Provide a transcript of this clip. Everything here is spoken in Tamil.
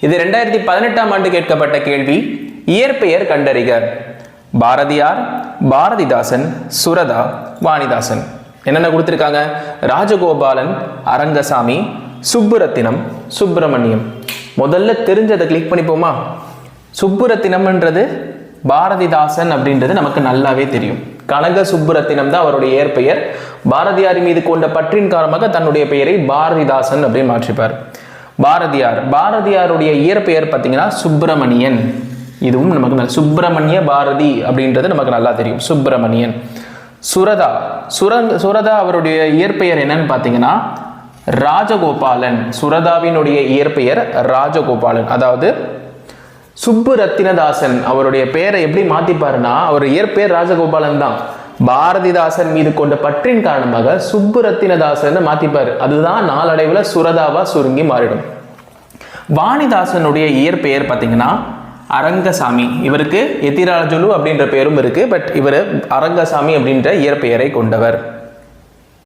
இது 2018ஆம் ஆண்டு கேட்கப்பட்ட கேள்வி. இயற்பெயர் கண்டறிக. பாரதியார், பாரதிதாசன், சுரதா, வாணிதாசன். என்னென்ன கொடுத்துருக்காங்க? ராஜகோபாலன், அரங்கசாமி, சுப்புரத்தினம், சுப்பிரமணியம். முதல்ல தெரிஞ்சதை கிளிக் பண்ணிப்போமா? சுப்புரத்தினம்ன்றது பாரதிதாசன் அப்படின்றது நமக்கு நல்லாவே தெரியும். கனக சுப்புரத்தினம் தான் அவருடைய இயற்பெயர். பாரதியார் மீது கொண்ட பற்றின் காரணமாக தன்னுடைய பெயரை பாரதிதாசன் அப்படின்னு மாற்றிப்பார். பாரதியாருடைய இயற்பெயர் பார்த்தீங்கன்னா சுப்பிரமணியன். இதுவும் நமக்கு சுப்பிரமணிய பாரதி அப்படின்றது நமக்கு நல்லா தெரியும், சுப்பிரமணியன். சுரதா அவருடைய இயற்பெயர் என்னன்னு பார்த்தீங்கன்னா ராஜகோபாலன். சுரதாவினுடைய இயற்பெயர் ராஜகோபாலன். அதாவது சுப்புரத்தினதாசன் அவருடைய பெயரை எப்படி மாத்திப்பாருன்னா, அவர் இயற்பெயர் ராஜகோபாலன் தான். பாரதிதாசன் மீது கொண்ட பற்றின் காரணமாக சுப்புரத்தினதாசன் மாத்திப்பாரு. அதுதான் நாளடைவில் சுரதாவா சுருங்கி மாறிடும். வாணிதாசனுடைய இயற்பெயர் பார்த்தீங்கன்னா அரங்கசாமி. இவருக்கு எத்திராஜுலு அப்படின்ற பெயரும் இருக்கு, பட் இவர் அரங்கசாமி அப்படின்ற இயற்பெயரை கொண்டவர்.